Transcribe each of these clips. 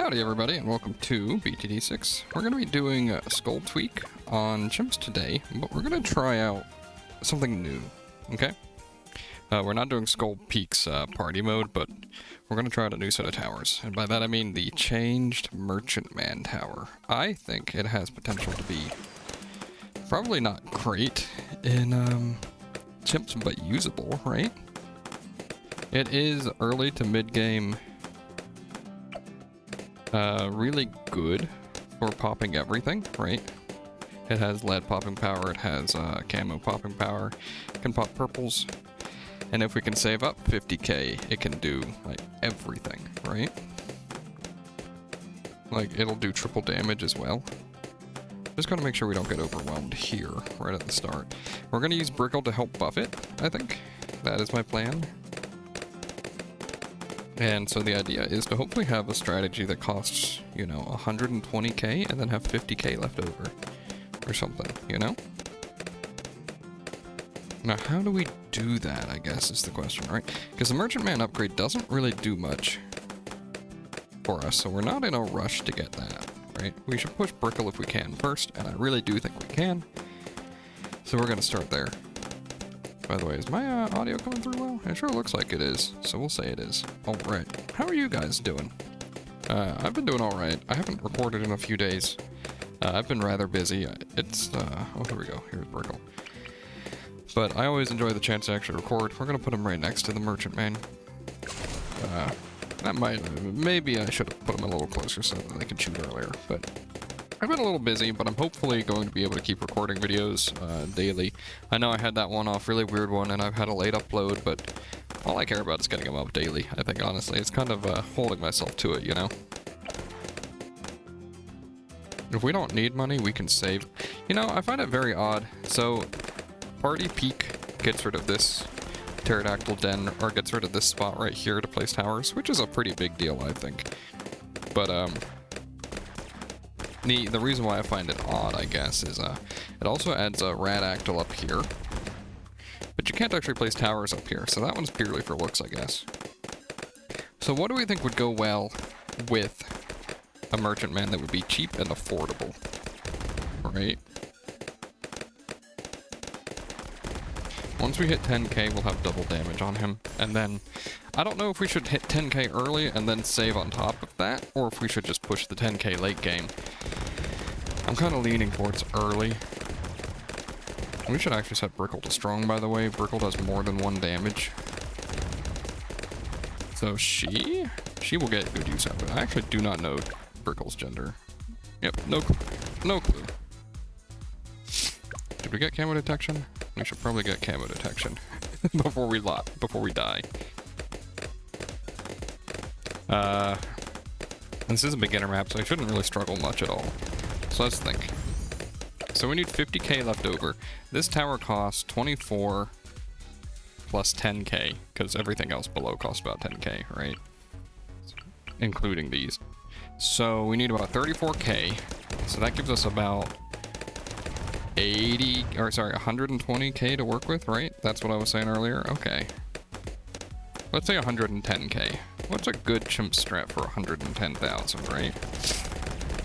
Howdy everybody and welcome to BTD6. We're going to be doing a skull tweak on chimps today, but we're going to try out something new, okay? We're not doing Skull Peaks party mode, but we're going to try out a new set of towers. And by that I mean the changed Merchantman tower. I think it has potential to be probably not great in chimps, but usable, right? It is early to mid-game. Really good for popping everything, right? It has lead popping power, it has camo popping power, it can pop purples, and if we can save up 50k, it can do, like, everything, right? Like, it'll do triple damage as well. Just gotta make sure we don't get overwhelmed here, right at the start. We're gonna use Brickle to help buff it, I think. That is my plan. And so the idea is to hopefully have a strategy that costs, you know, 120k and then have 50k left over. Or something, you know? Now, how do we do that, I guess, is the question, right? Because the Merchantman upgrade doesn't really do much for us, so we're not in a rush to get that, right? We should push Brickle if we can first, and I really do think we can. So we're going to start there. By the way, is my audio coming through well? It sure looks like it is, so we'll say it is. Alright, how are you guys doing? I've been doing alright. I haven't recorded in a few days. I've been rather busy. It's, oh, here we go. Here's Brickle. But I always enjoy the chance to actually record. We're gonna put him right next to the Merchantman. That might, maybe I should have put him a little closer so that they could shoot earlier, but I've been a little busy, but I'm hopefully going to be able to keep recording videos daily. I know I had that one off, really weird one, and I've had a late upload, but all I care about is getting them up daily, I think, honestly. It's kind of holding myself to it, you know? If we don't need money, we can save. You know, I find it very odd. So, Party Peak gets rid of this pterodactyl den, or gets rid of this spot right here to place towers, which is a pretty big deal, I think. But, the reason why I find it odd, I guess, is it also adds a radactyl up here. But you can't actually place towers up here, so that one's purely for looks, I guess. So what do we think would go well with a Merchantman that would be cheap and affordable? Right? Once we hit 10k, we'll have double damage on him, and then I don't know if we should hit 10k early and then save on top of that, or if we should just push the 10k late game. I'm kind of leaning towards early. We should actually set Brickle to strong, by the way. Brickle does more than 1 damage. So she will get good use out of it. I actually do not know Brickle's gender. Yep, no clue. Did we get camo detection? We should probably get camo detection before we die. This is a beginner map, so I shouldn't really struggle much at all. So let's think. So we need 50k left over. This tower costs 24 plus 10k, because everything else below costs about 10k, right? Including these. So we need about 34k. So that gives us about 120k to work with, right? That's what I was saying earlier? Okay. Let's say 110k. What's a good chimp strat for 110,000, right?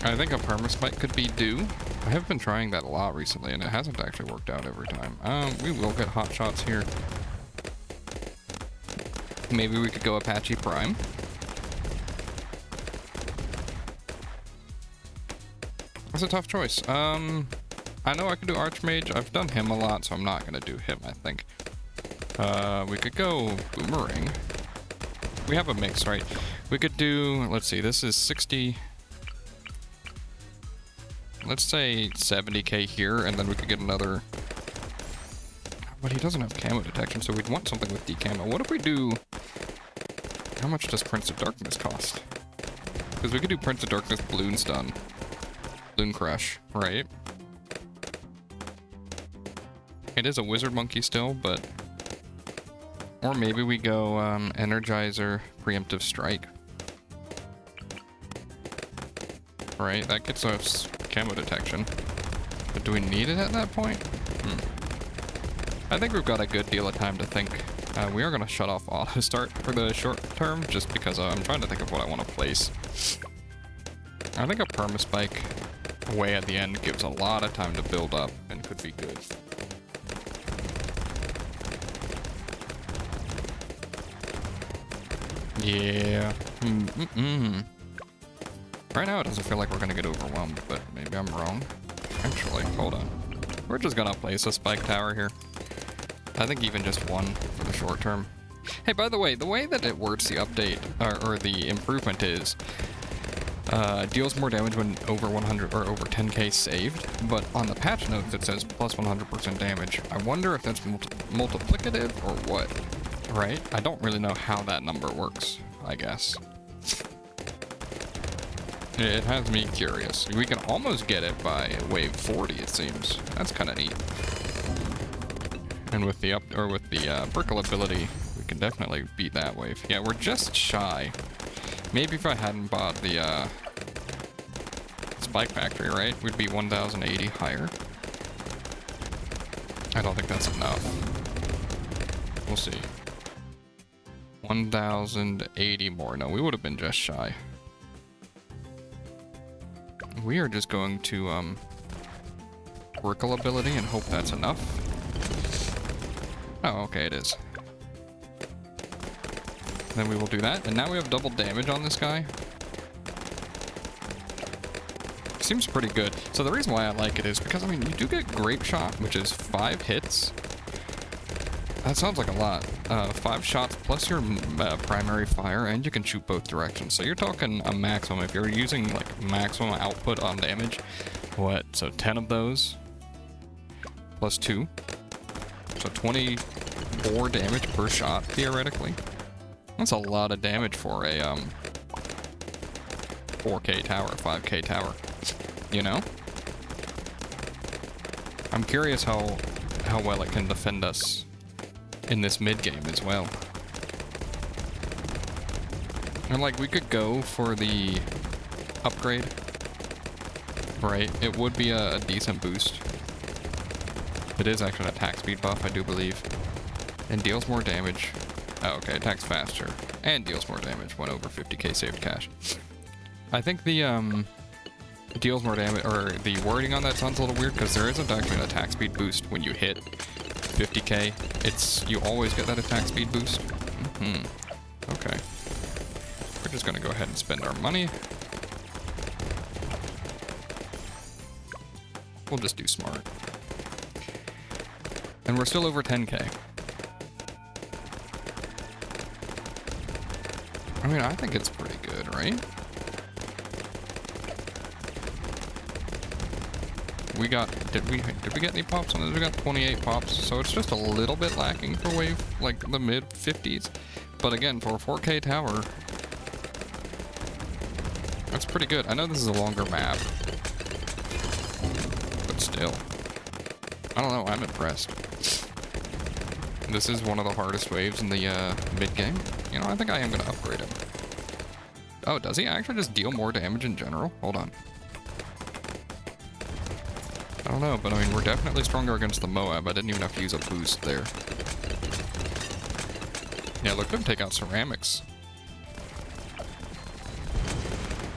I think a permaspike could be due. I have been trying that a lot recently, and it hasn't actually worked out every time. We will get hot shots here. Maybe we could go Apache Prime. That's a tough choice. I know I could do Archmage. I've done him a lot, so I'm not gonna do him, I think. We could go Boomerang. We have a mix, right? We could do, let's see, this is 60... Let's say 70k here, and then we could get another... But he doesn't have camo detection, so we'd want something with decamo. What if we do... How much does Prince of Darkness cost? Because we could do Prince of Darkness Balloon Stun. Balloon Crush, right? It is a Wizard Monkey still, but... Or maybe we go Energizer Preemptive Strike. Right, that gets us camo detection. But do we need it at that point? I think we've got a good deal of time to think. We are going to shut off auto start for the short term, just because I'm trying to think of what I want to place. I think a perma-spike way at the end gives a lot of time to build up and could be good. Yeah. Right now it doesn't feel like we're gonna get overwhelmed, but maybe I'm wrong. Actually, hold on. We're just gonna place a spike tower here. I think even just one for the short term. Hey, by the way that it works, the update, or the improvement is, deals more damage when over 100 or over 10k saved, but on the patch notes it says plus 100% damage. I wonder if that's multiplicative or what, right? I don't really know how that number works, I guess. It has me curious. We can almost get it by wave 40, it seems. That's kind of neat. And with the Brickle ability, we can definitely beat that wave. Yeah, we're just shy. Maybe if I hadn't bought the Spike Factory, right? We'd be 1,080 higher. I don't think that's enough. We'll see. 1,080 more. No, we would have been just shy. We are just going to Brickle ability and hope that's enough. Oh, okay, it is. Then we will do that, and now we have double damage on this guy. Seems pretty good. So the reason why I like it is because, I mean, you do get Grape Shot, which is 5 hits. That sounds like a lot. 5 shots plus your primary fire, and you can shoot both directions. So you're talking a maximum. If you're using, like, maximum output on damage, what? So 10 of those plus 2. So 24 damage per shot, theoretically. That's a lot of damage for a 4k tower, 5k tower, you know? I'm curious how well it can defend us in this mid game as well. And like, we could go for the upgrade, right? It would be a decent boost. It is actually an attack speed buff, I do believe. And deals more damage. Oh, okay, attacks faster. And deals more damage when over 50k saved cash. I think the, deals more damage, or the wording on that sounds a little weird, because there isn't actually an attack speed boost when you hit 50k. You always get that attack speed boost. Okay. We're just gonna go ahead and spend our money. We'll just do smart. And we're still over 10k. I mean, I think it's pretty good, right? We got, did we get any pops on this? We got 28 pops, so it's just a little bit lacking for wave, like the mid 50s. But again, for a 4k tower, that's pretty good. I know this is a longer map, but still. I don't know, I'm impressed. This is one of the hardest waves in the mid game. You know, I think I am gonna upgrade him. Oh, does he actually just deal more damage in general? Hold on. I don't know, but I mean, we're definitely stronger against the Moab. I didn't even have to use a boost there. Yeah, look at him take out ceramics.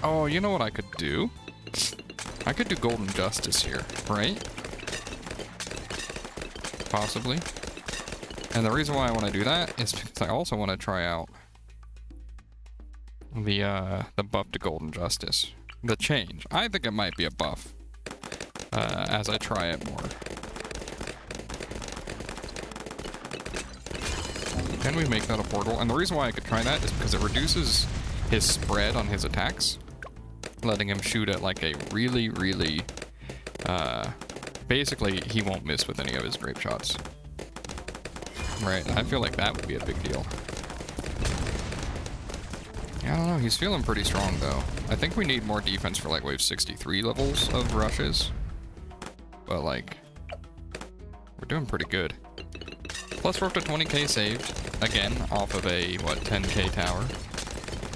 Oh, you know what I could do? I could do Golden Justice here, right? Possibly. And the reason why I want to do that is because I also want to try out the buff to Golden Justice. The change. I think it might be a buff. As I try it more. Can we make that a portal? And the reason why I could try that is because it reduces his spread on his attacks, letting him shoot at like a really, really, basically he won't miss with any of his grape shots. Right, I feel like that would be a big deal. I don't know, he's feeling pretty strong though. I think we need more defense for like wave 63 levels of rushes. But like, we're doing pretty good. Plus we're up to 20k saved, again, off of a, what, 10k tower.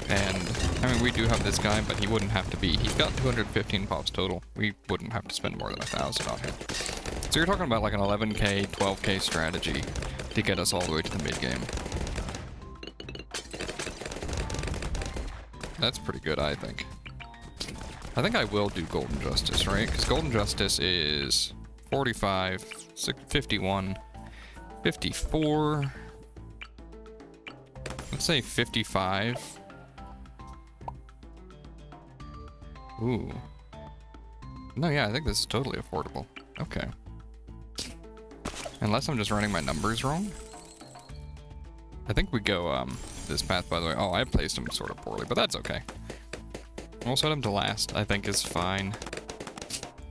And, I mean, we do have this guy, but he wouldn't have to be. He's got 215 pops total. We wouldn't have to spend more than 1,000 on him. So you're talking about like an 11k, 12k strategy to get us all the way to the mid game. That's pretty good, I think. I think I will do Golden Justice, right? Because Golden Justice is 45, 51, 54. Let's say 55. Ooh. No, yeah, I think this is totally affordable. Okay. Unless I'm just running my numbers wrong. I think we go this path, by the way. Oh, I placed him sort of poorly, but that's okay. We'll set him to last, I think is fine.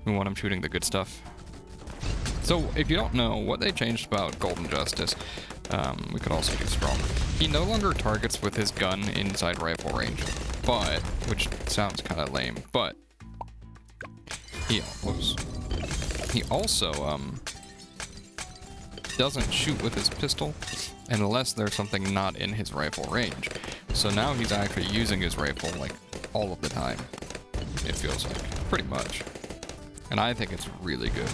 We want him shooting the good stuff. So, if you don't know what they changed about Golden Justice, we could also do Strong. He no longer targets with his gun inside rifle range, but, which sounds kind of lame, but he also doesn't shoot with his pistol unless there's something not in his rifle range. So now he's actually using his rifle like all of the time, it feels like, pretty much. And I think it's really good.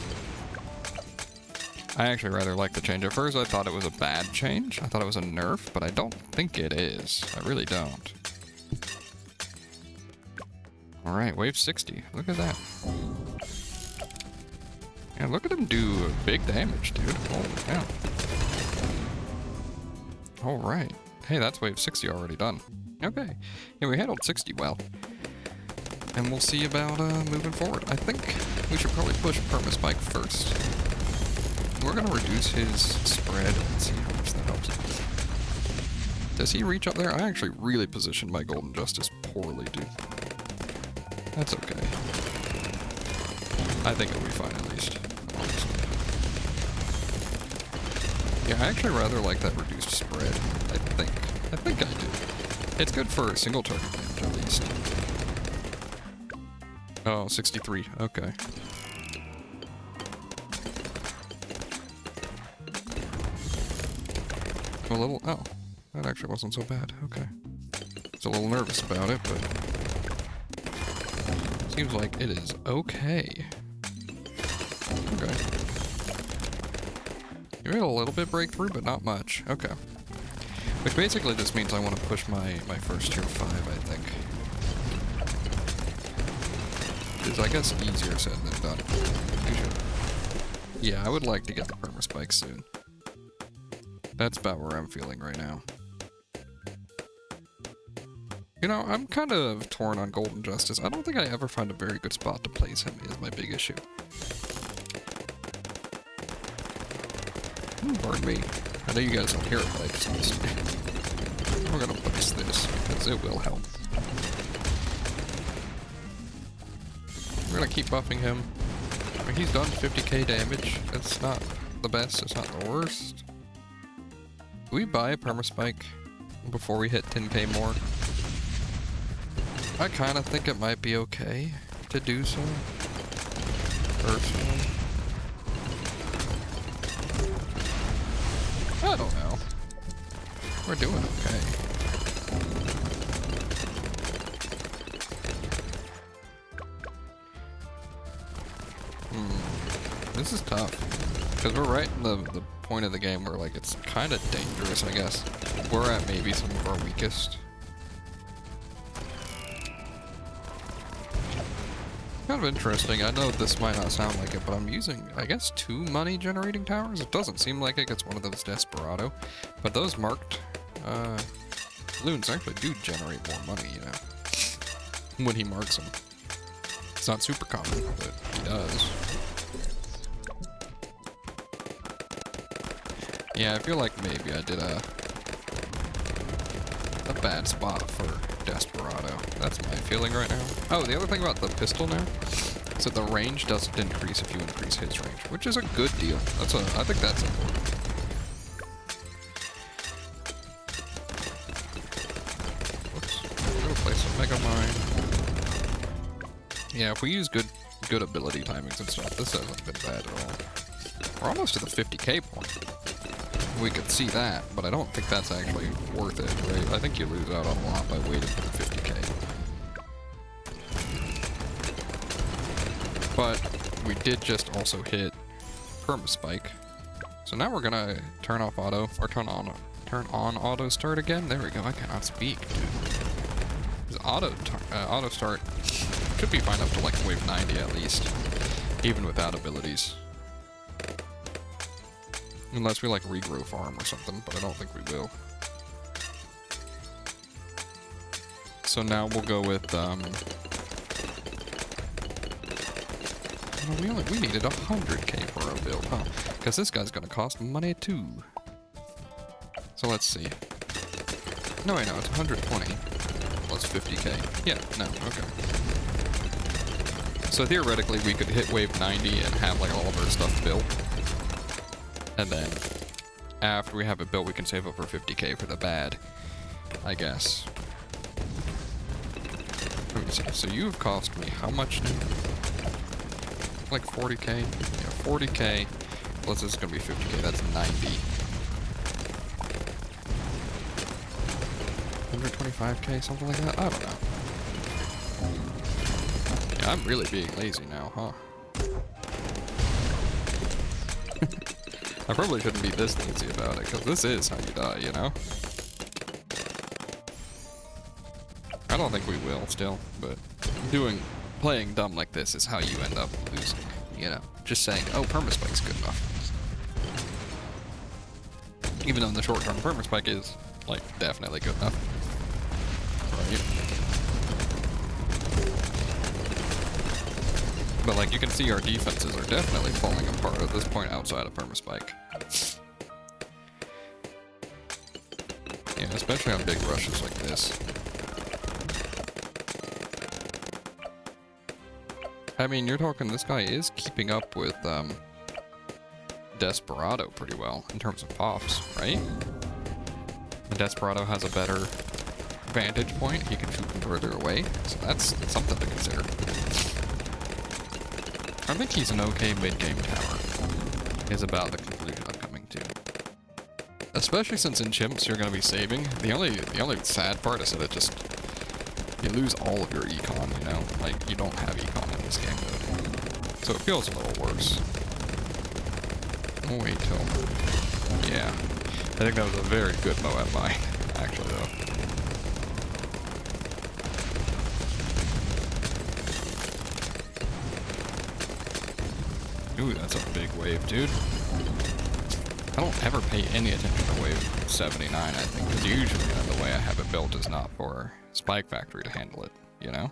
I actually rather like the change. At first I thought it was a bad change. I thought it was a nerf, but I don't think it is. I really don't. Alright, wave 60. Look at that. Yeah, look at him do big damage, dude. Holy cow. Alright. Hey, that's wave 60 already done. Okay. Yeah, we handled 60 well. And we'll see about moving forward. I think we should probably push Permaspike first. We're gonna reduce his spread and see how much that helps. Does he reach up there? I actually really positioned my Golden Justice poorly, dude. That's okay. I think it'll be fine at least. Honestly. Yeah, I actually rather like that reduced spread. I think I do. It's good for single target damage at least. Oh, 63. Okay. A little... Oh. That actually wasn't so bad. Okay. I was a little nervous about it, but... Seems like it is okay. Okay. You made a little bit breakthrough, but not much. Okay. Which basically just means I want to push my first tier 5, I think. Which is, I guess, easier said than done. Yeah, I would like to get the Permaspike soon. That's about where I'm feeling right now. You know, I'm kind of torn on Golden Justice. I don't think I ever find a very good spot to place him is my big issue. Pardon me. I know you guys don't hear it, but I just missed it. We're gonna place this because it will help. We're gonna keep buffing him. I mean, he's done 50k damage. It's not the best, it's not the worst. Do we buy a Permaspike before we hit 10k more? I kind of think it might be okay to do so. Personally. I don't know. We're doing okay. This is tough. Because we're right in the point of the game where, like, it's kind of dangerous, I guess. We're at maybe some of our weakest. Kind of interesting. I know this might not sound like it, but I'm using, I guess, 2 money generating towers. It doesn't seem like it gets one of those Desperado, but those marked balloons actually do generate more money, you know, when he marks them. It's not super common, but he does. Yeah, I feel like maybe I did a bad spot for Desperado. That's my feeling right now. Oh, the other thing about the pistol now is that the range doesn't increase if you increase his range, which is a good deal. I think that's important. Whoops. I'm gonna place a Mega Mine. Yeah, if we use good ability timings and stuff, this hasn't been bad at all. We're almost to the 50k point. We could see that, but I don't think that's actually worth it, right? I think you lose out on a lot by waiting for the 50k. But we did just also hit Permaspike. So now we're gonna turn off auto, or turn on auto start again. There we go, I cannot speak, dude. This auto start Should be fine up to like wave 90 at least, even without abilities. Unless we like regrow farm or something, but I don't think we will. So now we'll go with, we needed 100k for our build, huh? Because this guy's gonna cost money too. So let's see. No, wait, no, it's 120 plus 50k. Yeah, no, okay. So theoretically, we could hit wave 90 and have like all of our stuff built. And then after we have it built, we can save up our 50k for the bad, I guess. Let me see. So you've cost me how much now? Like 40k? Yeah, 40k. Plus this is gonna be 50k, that's 90. 125k, something like that? I don't know. Yeah, I'm really being lazy now, huh? I probably shouldn't be this lazy about it, because this is how you die, you know? I don't think we will still, but playing dumb like this is how you end up losing, you know? Just saying, oh, permaspike's good enough. Even though in the short term, permaspike is, like, definitely good enough. Right? But, like, you can see our defenses are definitely falling apart at this point outside of permaspike. Yeah, especially on big rushes like this. I mean, you're talking this guy is keeping up with, Desperado pretty well in terms of pops, right? And Desperado has a better vantage point. He can shoot from further away, so that's something to consider. I think he's an okay mid-game tower, is about the conclusion I'm coming to. Especially since in Chimps you're going to be saving. The only sad part is that it just, you lose all of your econ, you know? Like, you don't have econ in this game mode. So it feels a little worse. Oh, wait till... Yeah. I think that was a very good Moab mine, actually, though. Ooh, that's a big wave, dude. I don't ever pay any attention to wave 79, I think, because usually the way I have it built is not for Spike Factory to handle it, you know?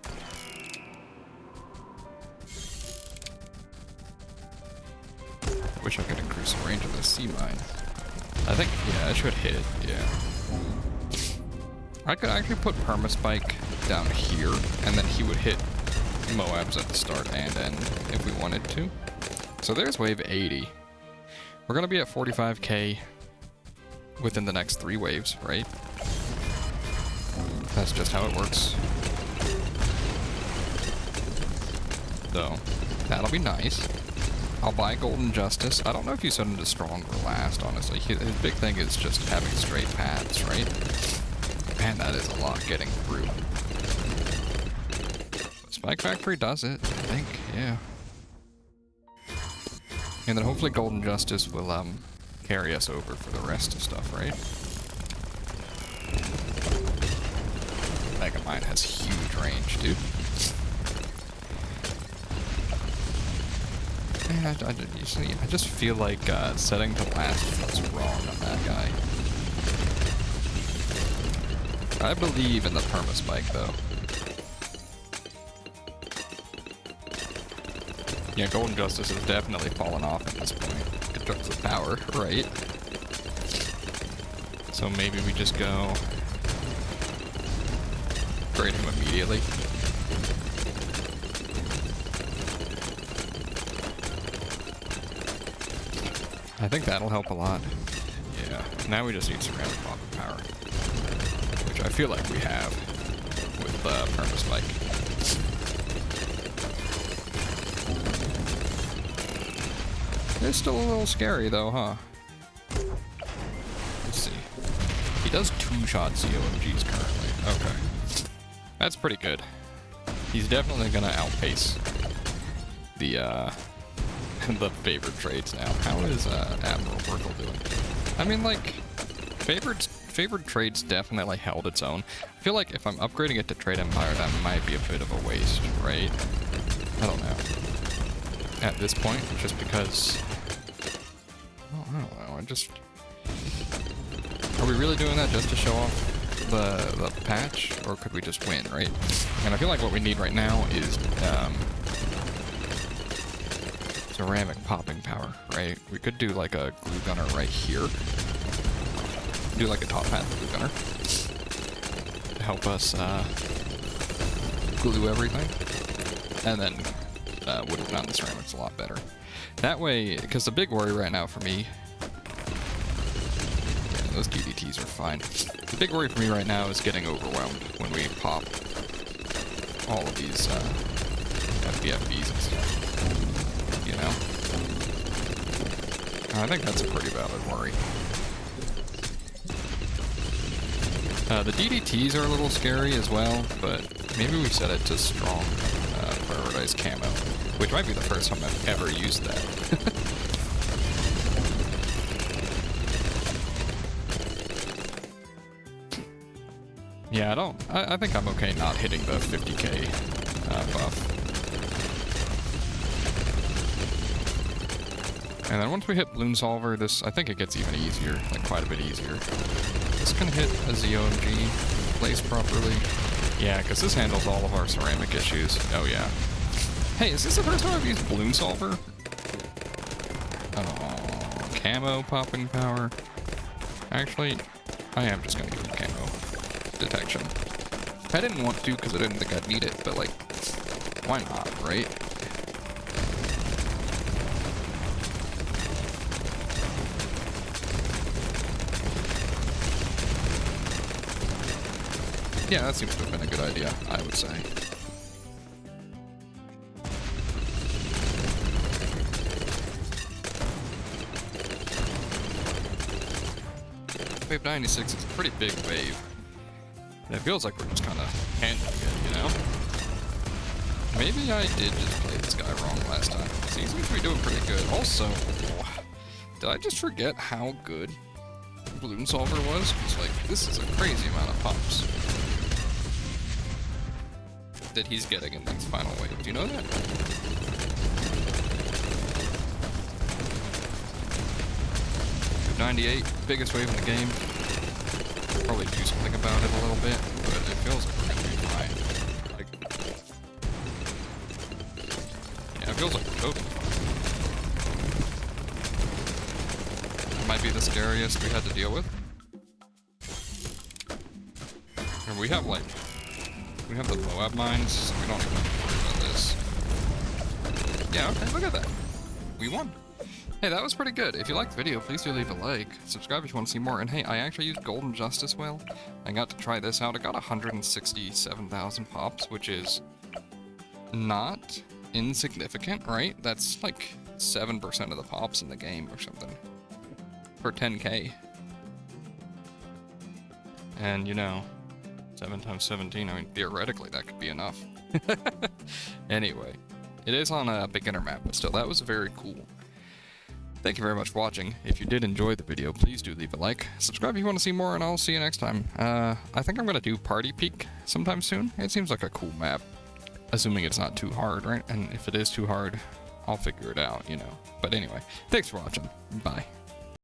Wish I could increase the range of this sea mine. I think, yeah, it should hit, yeah. I could actually put Permaspike down here, and then he would hit Moabs at the start and end if we wanted to. So there's wave 80. We're gonna be at 45k within the next 3 waves, right? That's just how it works. So, that'll be nice. I'll buy Golden Justice. I don't know if you send him to strong or last, honestly. His big thing is just having straight paths, right? Man, that is a lot getting through. But Spike Factory does it, I think, yeah. And then hopefully Golden Justice will carry us over for the rest of stuff, right? Mega Mine has huge range, dude. Man, I just feel like setting to last feels wrong on that guy. I believe in the Permaspike, though. Yeah, Golden Justice has definitely fallen off at this point in terms of power, right? So maybe we just go trade him immediately. I think that'll help a lot. Yeah, now we just need ceramic block of power, which I feel like we have with Permaspike. It's still a little scary though, huh? Let's see. He does 2-shot COMGs currently. Okay. That's pretty good. He's definitely gonna outpace the the favored trades now. How is Admiral Burkle doing? I mean, like, favored's favored trade's definitely held its own. I feel like if I'm upgrading it to Trade Empire, that might be a bit of a waste, right? I don't know. At this point, just because... I don't know, I just... Are we really doing that just to show off the patch, or could we just win, right? And I feel like what we need right now is ceramic popping power, right? We could do like a glue gunner right here. Do like a top hat glue gunner to help us glue everything, and then would have found the ceramics a lot better. That way, because the big worry right now for me, yeah, those DDTs are fine. The big worry for me right now is getting overwhelmed when we pop all of these FBFBs and stuff, you know? I think that's a pretty valid worry. The DDTs are a little scary as well, but maybe we set it to strong prioritized camo, which might be the first time I've ever used that. Yeah, I think I'm okay not hitting the 50k buff. And then once we hit Balloon Solver, I think it gets even easier, like quite a bit easier. This can hit a ZOMG placed properly. Yeah, because this handles all of our ceramic issues. Oh yeah. Hey, is this the first time I've used Balloon Solver? Oh, camo popping power. Actually, I am just gonna use camo detection. I didn't want to because I didn't think I'd need it, but like, why not, right? Yeah, that seems to have been a good idea, I would say. Wave 96 is a pretty big wave. And it feels like we're just kind of handling it, you know? Maybe I did just play this guy wrong last time. So he seems to be doing pretty good. Also, did I just forget how good Balloon Solver was? Because, like, this is a crazy amount of pops that he's getting in this final wave. Do you know that? Wave 98, biggest wave in the game. Probably do something about it a little bit, but it feels like we're gonna be fine. Like, yeah, it feels like we're totally fine. It might be the scariest we had to deal with. And we have the Moab mines, so we don't even have to worry about this. Yeah, okay, look at that. We won. Hey, that was pretty good. If you liked the video, please do leave a like. Subscribe if you want to see more. And hey, I actually used Golden Justice Whale. I got to try this out. I got 167,000 pops, which is not insignificant, right? That's like 7% of the pops in the game or something. For 10k. And, you know, 7 times 17, I mean, theoretically, that could be enough. Anyway, it is on a beginner map, but still, that was very cool. Thank you very much for watching. If you did enjoy the video, please do leave a like. Subscribe if you want to see more, and I'll see you next time. I think I'm going to do Party Peak sometime soon. It seems like a cool map, assuming it's not too hard, right? And if it is too hard, I'll figure it out, you know. But anyway, thanks for watching. Bye.